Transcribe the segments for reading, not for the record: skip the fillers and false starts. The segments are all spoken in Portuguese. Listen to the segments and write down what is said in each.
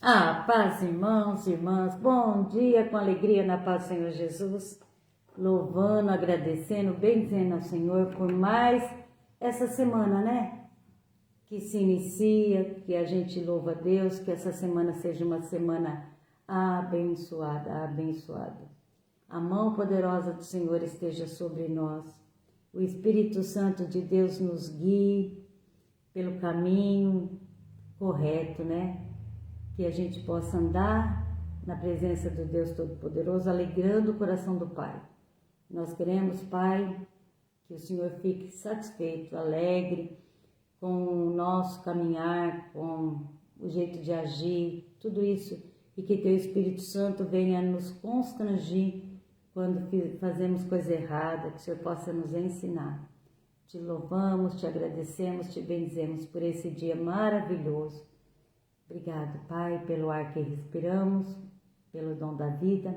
Ah, paz, irmãos e irmãs, bom dia, com alegria na paz do Senhor Jesus, louvando, agradecendo, bendizendo ao Senhor por mais essa semana, né? Que se inicia, que a gente louva a Deus, que essa semana seja uma semana abençoada, abençoada. A mão poderosa do Senhor esteja sobre nós, o Espírito Santo de Deus nos guie pelo caminho correto, né? Que a gente possa andar na presença do Deus Todo-Poderoso, alegrando o coração do Pai. Nós queremos, Pai, que o Senhor fique satisfeito, alegre com o nosso caminhar, com o jeito de agir, tudo isso, e que Teu Espírito Santo venha nos constranger quando fazemos coisa errada, que o Senhor possa nos ensinar. Te louvamos, te agradecemos, te bendizemos por esse dia maravilhoso. Obrigado, Pai, pelo ar que respiramos, pelo dom da vida,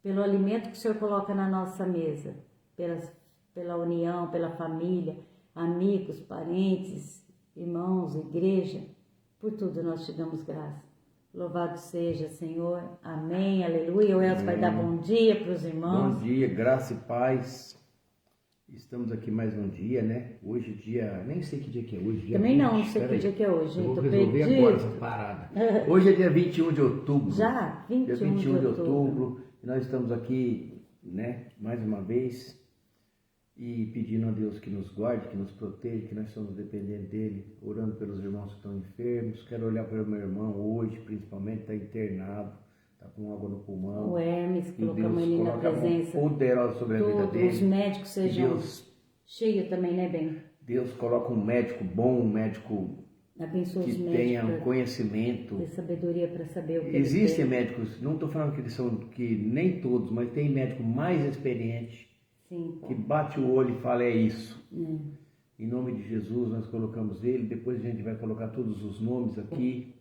pelo alimento que o Senhor coloca na nossa mesa, pela união, pela família, amigos, parentes, irmãos, igreja, por tudo nós te damos graça. Louvado seja, Senhor. Amém, aleluia. O Elcio vai dar bom dia para os irmãos. Bom dia, graça e paz. Estamos aqui mais um dia, né? Hoje dia, nem sei que dia que é hoje. Dia Também 20, não sei que dia que é hoje. Eu vou tô resolver perdido. agora essa parada. Hoje é dia 21 de outubro. Já? 21 dia 21 de outubro. E nós estamos aqui, né? Mais uma vez. E pedindo a Deus que nos guarde, que nos proteja, que nós somos dependentes dele. Orando pelos irmãos que estão enfermos. Quero olhar para o meu irmão hoje, principalmente, está internado. Está com água no pulmão. O Hermes, Que colocamos ele na presença. Poderosa sobre a vida dele. Os médicos sejam Deus, cheios também, né, Ben? Deus coloca um médico bom, um médico Abençoa que os tenha médicos, conhecimento. ter sabedoria para saber o que Existem ele médicos, não estou falando que eles são, que nem todos, mas tem médico mais experiente, Sim, que bate o olho e fala, é isso. é. Em nome de Jesus nós colocamos ele, depois a gente vai colocar todos os nomes aqui.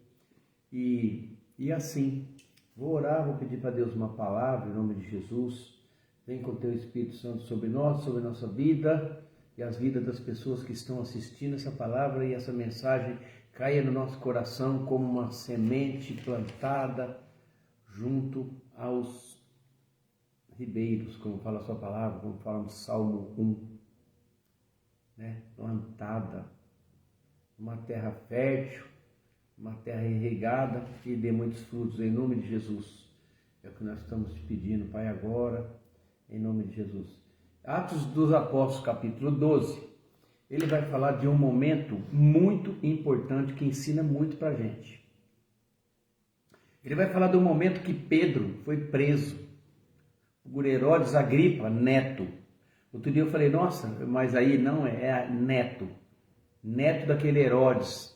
E assim, vou orar, vou pedir para Deus uma palavra em nome de Jesus. Vem com o teu Espírito Santo sobre nós, sobre a nossa vida e as vidas das pessoas que estão assistindo essa palavra, e essa mensagem caia no nosso coração como uma semente plantada junto aos ribeiros, como fala a sua palavra, como fala no Salmo 1, né? Plantada, uma terra fértil, uma terra irrigada, que dê muitos frutos em nome de Jesus. É o que nós estamos te pedindo, Pai, agora, em nome de Jesus. Atos dos Apóstolos, capítulo 12, ele vai falar de um momento muito importante que ensina muito para a gente. Ele vai falar do momento que Pedro foi preso por Herodes Agripa, neto. Outro dia eu falei, nossa, mas aí não é neto. Neto daquele Herodes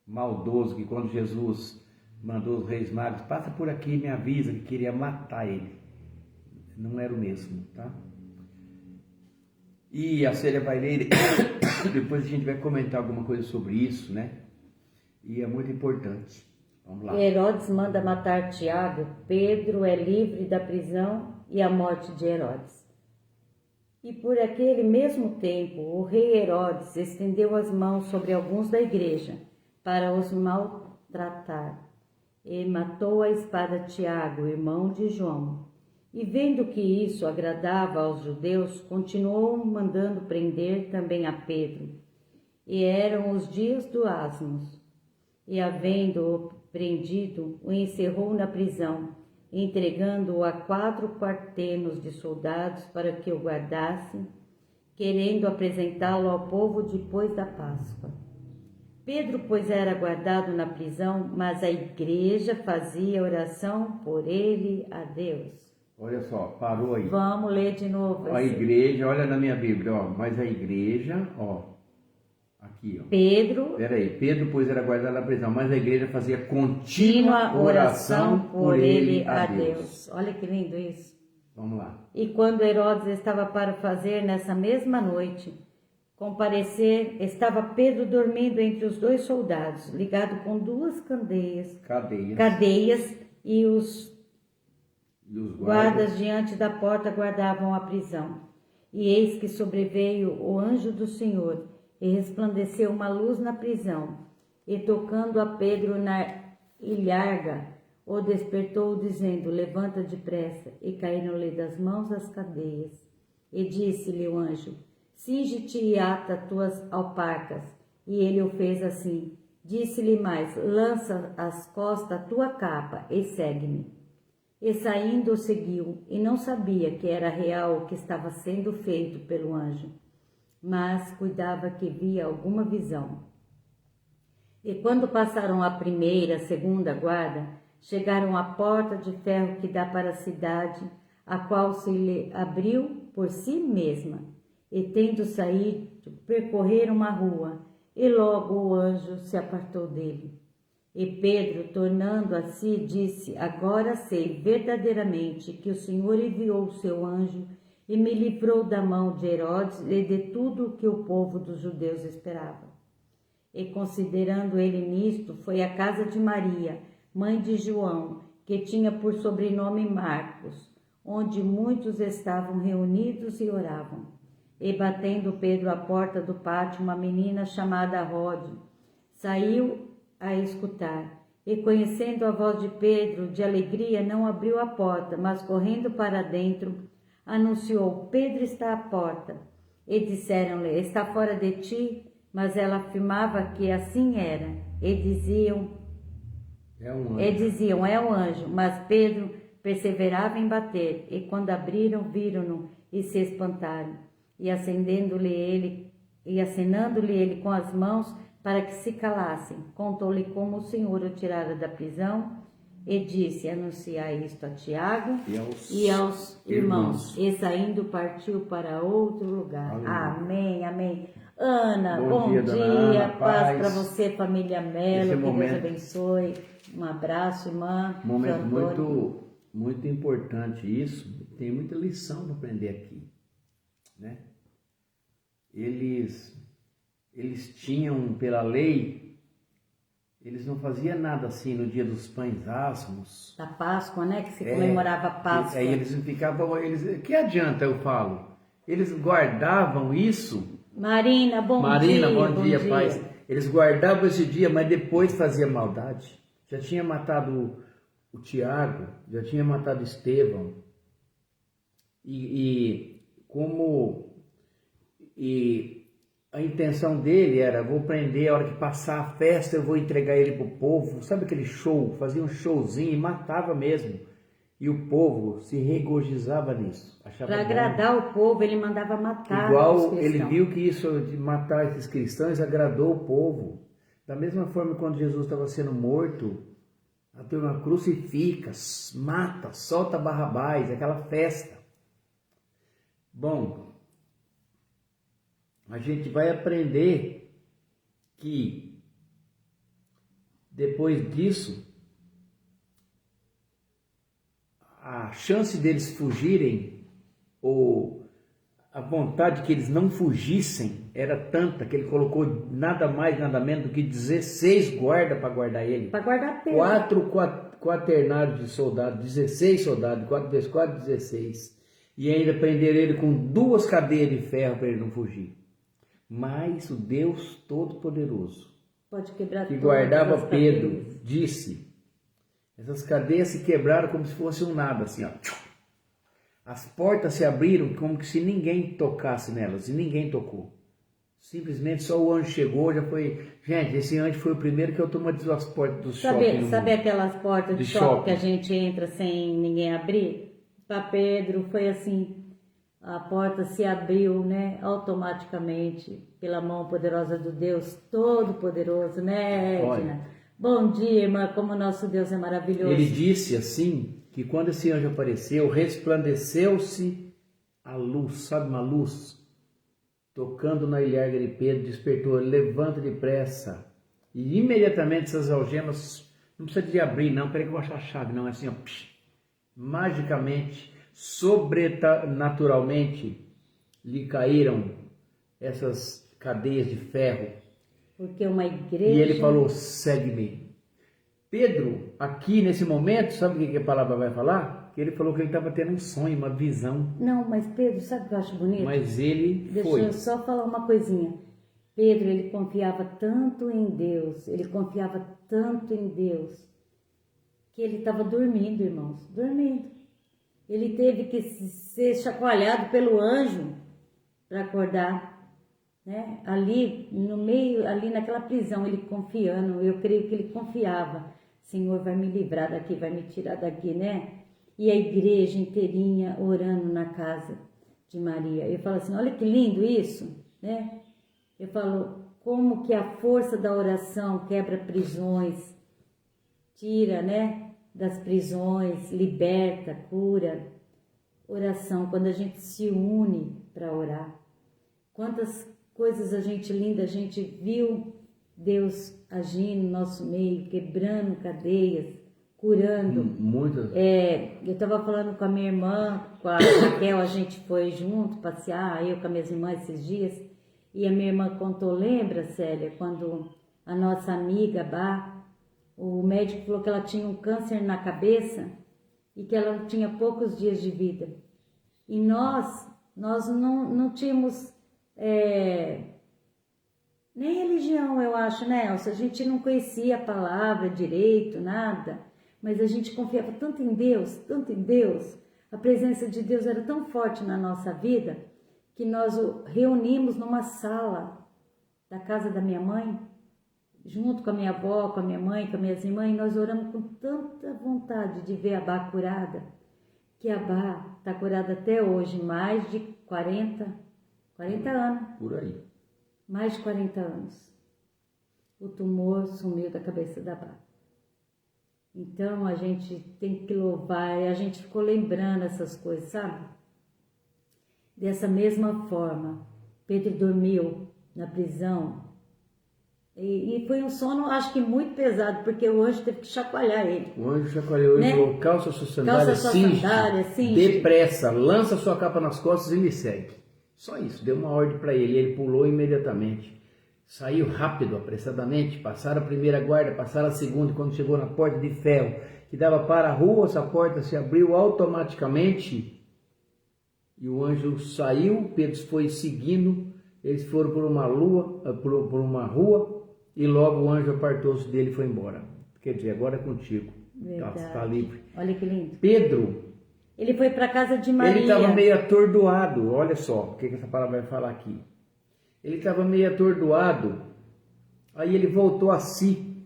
maldoso, que quando Jesus mandou os reis magos, passa por aqui e me avisa, que queria matar ele. Não era o mesmo, tá? E a Célia vai ler, depois a gente vai comentar alguma coisa sobre isso, né? E é muito importante. Vamos lá. Herodes manda matar Tiago, Pedro é livre da prisão e a morte de Herodes. E por aquele mesmo tempo, o rei Herodes estendeu as mãos sobre alguns da igreja para os maltratar, e matou a espada Tiago, irmão de João. E vendo que isso agradava aos judeus, continuou mandando prender também a Pedro. E eram os dias do asmos. E havendo-o prendido, o encerrou na prisão, entregando-o a 4 quartenos de soldados para que o guardassem, querendo apresentá-lo ao povo depois da Páscoa. Pedro, pois, era guardado na prisão, mas a igreja fazia oração por ele a Deus. Olha só, parou aí. Vamos ler de novo. A igreja, olha na minha Bíblia, ó, mas a igreja, ó, aqui, ó. Pedro, Peraí, Pedro, pois, era guardado na prisão, mas a igreja fazia contínua oração por ele a Deus. Olha que lindo isso. Vamos lá. E quando Herodes estava para fazer nessa mesma noite comparecer, estava Pedro dormindo entre os 2 soldados, ligado com 2 cadeias, e os guardas diante da porta guardavam a prisão. E eis que sobreveio o anjo do Senhor, e resplandeceu uma luz na prisão, e tocando a Pedro ilharga o despertou, dizendo: levanta depressa. E caíram-lhe das mãos as cadeias. E disse-lhe o anjo: cinge-te e ata tuas alparcas. E ele o fez assim. Disse-lhe mais: lança às costas a tua capa e segue-me. E saindo o seguiu, e não sabia que era real o que estava sendo feito pelo anjo, mas cuidava que via alguma visão. E quando passaram a primeira, segunda guarda, chegaram à porta de ferro que dá para a cidade, a qual se lhe abriu por si mesma. E tendo saído, percorreram uma rua, e logo o anjo se apartou dele. E Pedro, tornando a si, disse: agora sei verdadeiramente que o Senhor enviou o seu anjo e me livrou da mão de Herodes e de tudo o que o povo dos judeus esperava. E considerando ele nisto, foi à casa de Maria, mãe de João, que tinha por sobrenome Marcos, onde muitos estavam reunidos e oravam. E batendo Pedro à porta do pátio, uma menina chamada Rode saiu a escutar. E conhecendo a voz de Pedro, de alegria, não abriu a porta, mas correndo para dentro, anunciou: Pedro está à porta. E disseram-lhe: está fora de ti? Mas ela afirmava que assim era. E diziam: é um anjo. Mas Pedro perseverava em bater. E quando abriram, viram-no e se espantaram. E acenando-lhe ele com as mãos para que se calassem, contou-lhe como o Senhor o tirara da prisão e disse: anunciai isto a Tiago e aos irmãos. E saindo partiu para outro lugar. Amém, amém. Ana, bom dia, Ana, paz para você, família Melo, que momento, Deus abençoe. Um abraço, irmã. Momento muito importante isso. Tem muita lição para aprender aqui, né? Eles tinham, pela lei, eles não faziam nada assim no dia dos pães asmos. Da Páscoa, né? Que se comemorava a Páscoa. Aí eles ficavam, que adianta eu falo? Eles guardavam isso. Marina, bom dia, paz. Eles guardavam esse dia, mas depois fazia maldade. Já tinha matado o Tiago, já tinha matado Estevão. E a intenção dele era: vou prender, a hora que passar a festa eu vou entregar ele pro povo. Sabe aquele show? Fazia um showzinho e matava mesmo. E o povo se regozijava nisso. Para agradar o povo, ele mandava matar igual ele viu que isso de matar esses cristãos agradou o povo. Da mesma forma, quando Jesus estava sendo morto, a turma crucifica, mata, solta Barrabás, aquela festa. Bom, a gente vai aprender que depois disso, a chance deles fugirem, ou a vontade que eles não fugissem, era tanta que ele colocou nada mais, nada menos do que 16 guardas para guardar ele. Para guardar Pedro. 4 quaternários de soldados, 16 soldados, 4 vezes 4, 16. E ainda prenderam ele com 2 cadeias de ferro para ele não fugir. Mas o Deus Todo-Poderoso, que guardava Pedro, disse: essas cadeias se quebraram como se fosse um nada, assim, ó. As portas se abriram como que se ninguém tocasse nelas, e ninguém tocou. Simplesmente só o anjo chegou, já foi... Gente, esse anjo foi o primeiro que automatizou as portas do shopping. Sabe aquelas portas de shopping que a gente entra sem ninguém abrir? Para Pedro foi assim, a porta se abriu, né, automaticamente, pela mão poderosa do Deus Todo-Poderoso, né, Edna? Olha, bom dia, irmã, como nosso Deus é maravilhoso. Ele disse assim, que quando esse anjo apareceu, resplandeceu-se a luz, sabe, uma luz, tocando na ilharga de Pedro, despertou: levanta depressa. E imediatamente essas algemas, não precisa de abrir não, peraí que eu vou achar a chave, não, é assim, ó, magicamente, sobrenaturalmente, lhe caíram essas cadeias de ferro. Porque uma igreja... E ele falou: segue-me. Pedro, aqui nesse momento, sabe o que a palavra vai falar? Que ele falou que ele estava tendo um sonho, uma visão. Não, mas Pedro, sabe o que eu acho bonito? Mas ele Deixa eu só falar uma coisinha. Pedro, ele confiava tanto em Deus, que ele estava dormindo, irmãos, dormindo. Ele teve que ser chacoalhado pelo anjo para acordar, né? Ali no meio, ali naquela prisão, ele confiando, eu creio que ele confiava, Senhor vai me livrar daqui, vai me tirar daqui, né? E a igreja inteirinha orando na casa de Maria. Eu falo assim, olha que lindo isso, né? Eu falo, como que a força da oração quebra prisões, tira, né, das prisões, liberta, cura. Oração, quando a gente se une para orar. Quantas coisas linda a gente viu Deus agindo no nosso meio, quebrando cadeias, curando. Muitas. Eu estava falando com a minha irmã, com a Raquel, a gente foi junto passear, eu com as minhas irmãs esses dias, e a minha irmã contou, lembra, Célia, quando a nossa amiga Bá, o médico falou que ela tinha um câncer na cabeça e que ela tinha poucos dias de vida. E nós não tínhamos nem religião, eu acho, né, Elsa? A gente não conhecia a palavra direito, nada, mas a gente confiava tanto em Deus, tanto em Deus. A presença de Deus era tão forte na nossa vida que nós o reunimos numa sala da casa da minha mãe, junto com a minha avó, com a minha mãe, com as minhas irmãs, e nós oramos com tanta vontade de ver a Bá curada, que a Bá está curada até hoje, mais de 40 anos. Por aí. Mais de 40 anos. O tumor sumiu da cabeça da Bá. Então a gente tem que louvar, e a gente ficou lembrando essas coisas, sabe? Dessa mesma forma, Pedro dormiu na prisão, e foi um sono, acho que muito pesado, porque o anjo teve que chacoalhar ele. O anjo chacoalhou, ele falou, calça sua sandália, cinge, depressa, lança sua capa nas costas e me segue. Só isso, deu uma ordem para ele, ele pulou imediatamente. Saiu rápido, apressadamente, passaram a primeira guarda, passaram a segunda, e quando chegou na porta de ferro, que dava para a rua, essa porta se abriu automaticamente, e o anjo saiu, Pedro foi seguindo, eles foram por uma rua, e logo o anjo apartou-se dele e foi embora. Quer dizer, agora é contigo, está livre. Olha que lindo. Pedro, ele foi para a casa de Maria. Ele estava meio atordoado, olha só o que essa palavra vai falar aqui. Ele estava meio atordoado, aí ele voltou a si.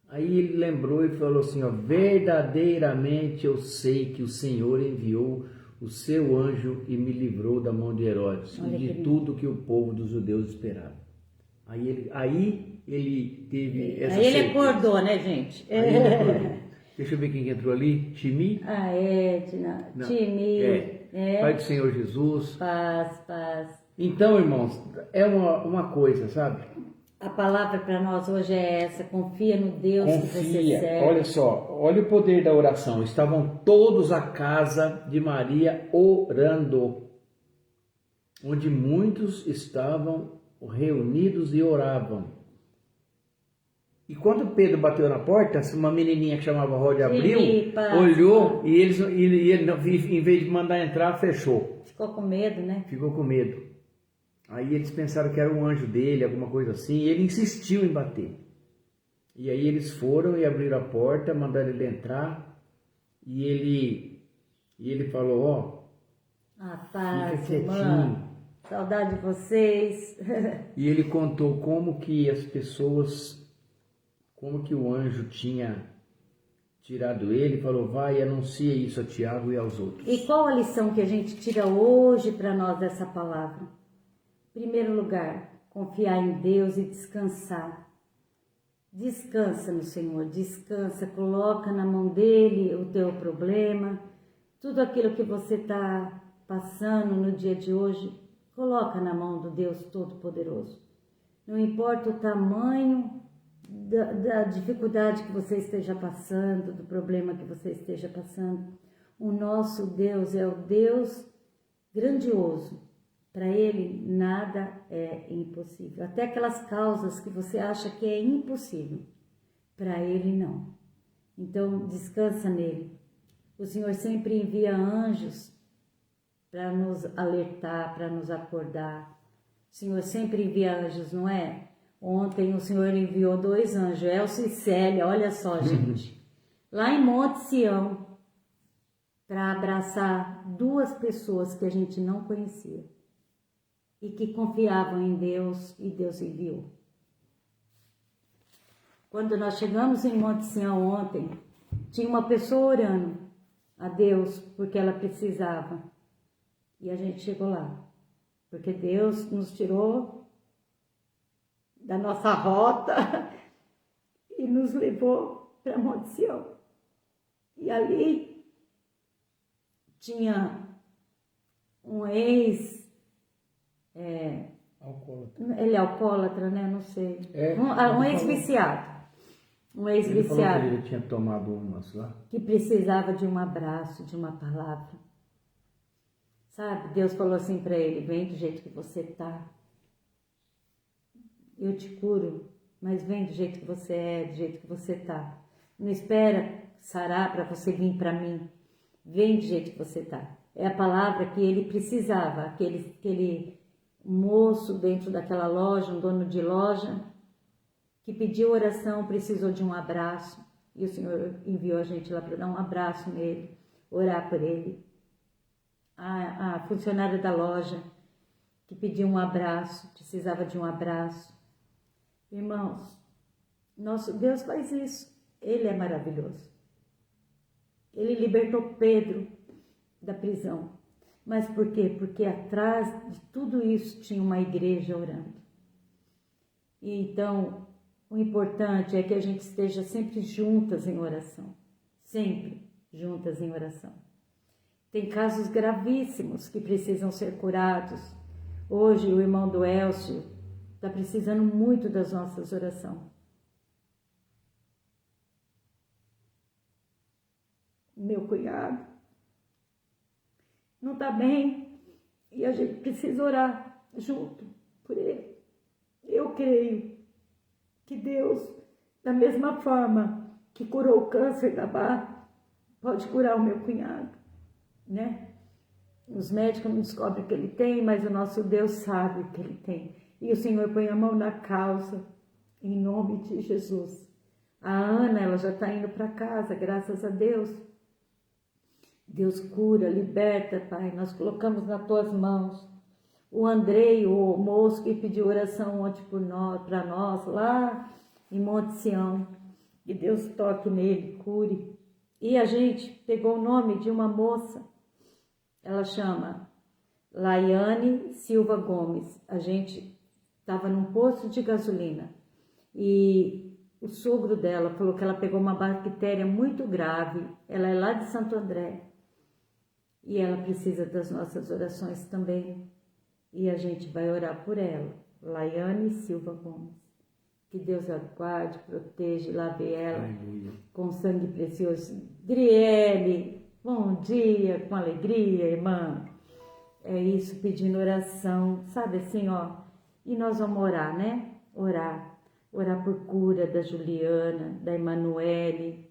Aí ele lembrou e falou assim, ó, verdadeiramente eu sei que o Senhor enviou o seu anjo e me livrou da mão de Herodes e de tudo que o povo dos judeus esperava. Aí ele teve essa certeza. Aí ele acordou, né, gente? Aí ele acordou. Deixa eu ver quem entrou ali. Timi? Edna. Timi. Pai do Senhor Jesus. Paz. Então, irmãos, é uma coisa, sabe? A palavra para nós hoje é essa, confia no Deus que você serve. Olha só, olha o poder da oração. Estavam todos à casa de Maria orando, onde muitos estavam reunidos e oravam. E quando Pedro bateu na porta, uma menininha que chamava Rode abriu, olhou e ele, em vez de mandar entrar, fechou. Ficou com medo, né? Ficou com medo. Aí eles pensaram que era um anjo dele, alguma coisa assim, e ele insistiu em bater. E aí eles foram e abriram a porta, mandaram ele entrar, e ele falou, ó, paz, fica quietinho. Irmã, saudade de vocês. E ele contou como que o anjo tinha tirado ele, falou, vai e anuncia isso a Tiago e aos outros. E qual a lição que a gente tira hoje para nós dessa palavra? Em primeiro lugar, confiar em Deus e descansar. Descansa no Senhor, descansa, coloca na mão dele o teu problema, tudo aquilo que você está passando no dia de hoje, coloca na mão do Deus Todo-Poderoso. Não importa o tamanho da dificuldade que você esteja passando, do problema que você esteja passando, o nosso Deus é o Deus grandioso. Para Ele nada é impossível. Até aquelas causas que você acha que é impossível, para Ele não. Então descansa nele. O Senhor sempre envia anjos para nos alertar, para nos acordar. O Senhor sempre envia anjos, não é? Ontem o Senhor enviou 2 anjos, Elcio e Célia, olha só, gente. lá em Monte Sião, para abraçar duas pessoas que a gente não conhecia e que confiavam em Deus, e Deus enviou. Quando nós chegamos em Monte Sião ontem, tinha uma pessoa orando a Deus porque ela precisava. E a gente chegou lá, porque Deus nos tirou da nossa rota e nos levou para Monte Sião. E ali tinha um alcoólatra. Ele é alcoólatra, né? Não sei. É, Um ex-viciado. Um ex-viciado. Ele falou que ele tinha tomado umas lá. Que precisava de um abraço, de uma palavra. Sabe? Deus falou assim para ele: vem do jeito que você tá. Eu te curo, mas vem do jeito que você é, do jeito que você tá. Não espera sarar para você vir para mim. Vem do jeito que você tá. É a palavra que ele precisava. Aquele moço dentro daquela loja, um dono de loja, que pediu oração, precisou de um abraço. E o Senhor enviou a gente lá para dar um abraço nele, orar por ele. A funcionária da loja que pediu um abraço, precisava de um abraço. Irmãos, nosso Deus faz isso. Ele é maravilhoso. Ele libertou Pedro da prisão. Mas por quê? Porque atrás de tudo isso tinha uma igreja orando. E então, o importante é que a gente esteja sempre juntas em oração. Sempre juntas em oração. Tem casos gravíssimos que precisam ser curados. Hoje o irmão do Elcio está precisando muito das nossas orações. Meu cunhado não está bem e a gente precisa orar junto por ele. Eu creio que Deus, da mesma forma que curou o câncer da barra, pode curar o meu cunhado, né? Os médicos não descobrem o que ele tem, mas o nosso Deus sabe o que ele tem. E o Senhor põe a mão na causa, em nome de Jesus. A Ana, ela já está indo para casa, graças a Deus. Deus cura, liberta, Pai. Nós colocamos nas tuas mãos. O Andrei, o moço que pediu oração ontem para nós, lá em Monte Sião. Que Deus toque nele, cure. E a gente pegou o nome de uma moça. Ela chama Laiane Silva Gomes. A gente estava num posto de gasolina. E o sogro dela falou que ela pegou uma bactéria muito grave. Ela é lá de Santo André. E ela precisa das nossas orações também. E a gente vai orar por ela. Laiane Silva Gomes. Que Deus a guarde, proteja e lave ela. Aleluia. Com sangue precioso. Driele, bom dia, com alegria, irmã. É isso, pedindo oração. Sabe assim, ó. E nós vamos orar, né? Orar. Orar por cura da Juliana, da Emanuele,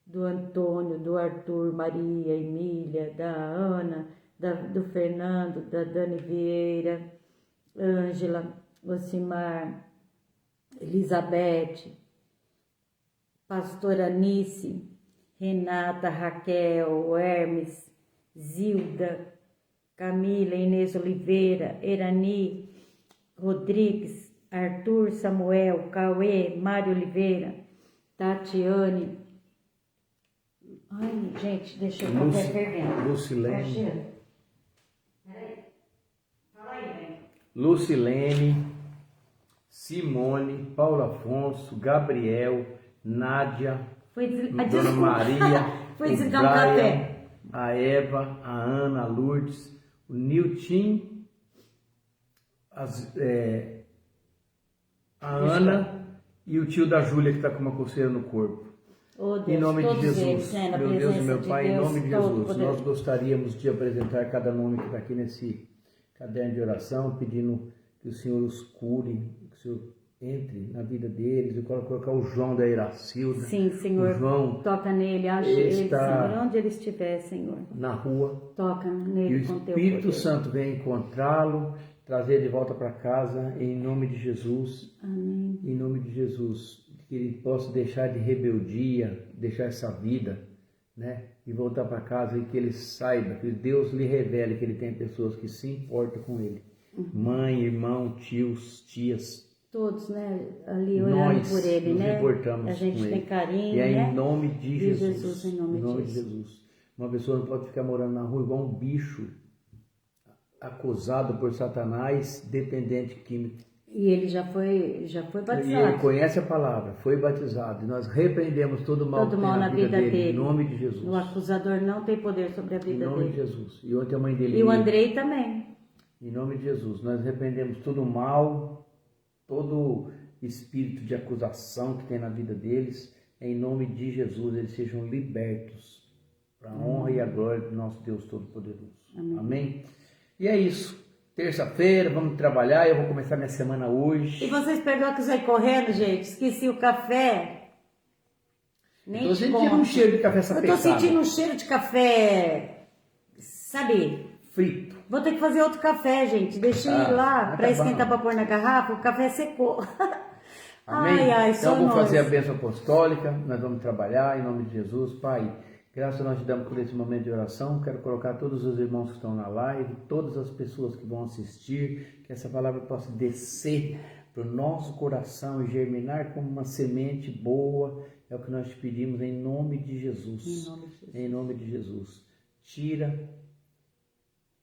do Antônio, do Arthur, Maria, Emília, da Ana, do Fernando, da Dani Vieira, Ângela, Ocimar, Elizabeth, Pastora Anice, Renata, Raquel, Hermes, Zilda, Camila, Inês Oliveira, Erani, Rodrigues, Arthur, Samuel, Cauê, Mário Oliveira, Tatiane. Ai, gente, deixa eu café fervendo. Lucilene. Peraí. Fala aí, né? Lucilene, Simone, Paulo Afonso, Gabriel, Nádia, Dona Maria, Foi o desligar o Brian, café. a Eva, a Ana, a Lourdes, o Nilton, a Ana e o tio da Júlia que está com uma coceira no corpo. Oh, Deus, Em nome de todos Jesus, eles, né, na meu Deus e presença meu de Pai, em Deus, nome de todo Jesus, poder. nós gostaríamos de apresentar cada nome que está aqui nesse caderno de oração, pedindo que o Senhor os cure, que o Senhor entre na vida deles. Eu quero colocar o João da Iracilda. Sim, Senhor, O João toca nele, ache ele, está Senhor, onde ele estiver, Senhor. na rua. Toca E nele o com teu Espírito poder. Santo vem encontrá-lo, trazer de volta para casa, em nome de Jesus. Amém. Em nome de Jesus. Que que ele possa deixar de rebeldia, deixar essa vida, né? E voltar para casa e que ele saiba, que Deus lhe revele que ele tem pessoas que se importam com ele. Mãe, irmão, tios, tias. Todos, né? Ali orando por ele, nos né? importamos A gente com tem ele. carinho, E é né? em nome de Jesus. Em nome de Jesus. Uma pessoa não pode ficar morando na rua igual um bicho, acusado por Satanás, dependente químico. E ele já foi batizado. E ele conhece a palavra, foi batizado. E nós repreendemos todo mal que tem na vida dele. Em nome de Jesus. O acusador não tem poder sobre a vida dele. Em nome de Jesus. E ontem a mãe dele. E o Andrei também. Em nome de Jesus. Nós repreendemos todo mal, todo espírito de acusação que tem na vida deles. Em nome de Jesus, eles sejam libertos para a honra e a glória do nosso Deus Todo-Poderoso. Amém? E é isso. Terça-feira, vamos trabalhar. Eu vou começar minha semana hoje. E vocês perdoam que eu saí correndo, gente? Esqueci o café. Nem Estou sentindo um cheiro de café sapecado. Eu tô sentindo um cheiro de café, sabe? Frito. Vou ter que fazer outro café, gente. Deixei lá para esquentar para pôr na garrafa. O café secou. Amém? Ai, então vamos fazer a bênção apostólica. Nós vamos trabalhar em nome de Jesus. Pai, graças a nós te damos por esse momento de oração. Quero colocar todos os irmãos que estão na live, todas as pessoas que vão assistir, que essa palavra possa descer para o nosso coração e germinar como uma semente boa. É o que nós te pedimos em nome de Jesus. Em nome de Jesus. Tira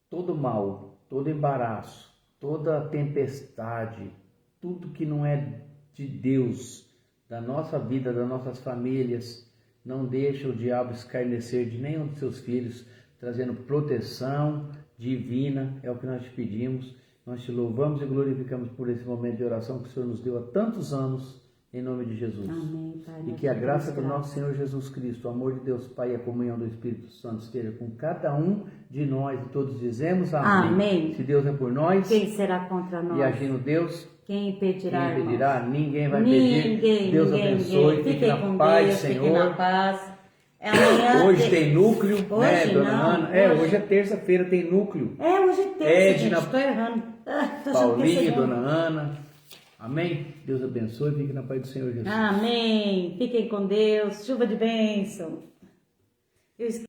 todo mal, todo embaraço, toda tempestade, tudo que não é de Deus, da nossa vida, das nossas famílias. Não deixa o diabo escarnecer de nenhum de seus filhos, trazendo proteção divina, é o que nós te pedimos. Nós te louvamos e glorificamos por esse momento de oração que o Senhor nos deu há tantos anos, em nome de Jesus. Amém, Pai. E que a graça do nosso Senhor Jesus Cristo, o amor de Deus Pai e a comunhão do Espírito Santo esteja com cada um de nós. E todos dizemos amém. Amém. Se Deus é por nós, quem será contra nós? E agindo Deus, quem impedirá? Quem impedirá? Ninguém vai impedir. Deus abençoe. Fique na paz, Deus, Senhor. Fique na paz. Amanhã hoje tem núcleo, hoje, né, dona não, Ana? Hoje é terça-feira, tem núcleo. Hoje é terça, Edna, gente, tô errando. Paulinho, dona Ana. Amém? Deus abençoe. Fique na paz do Senhor Jesus. Amém. Fiquem com Deus. Chuva de bênção.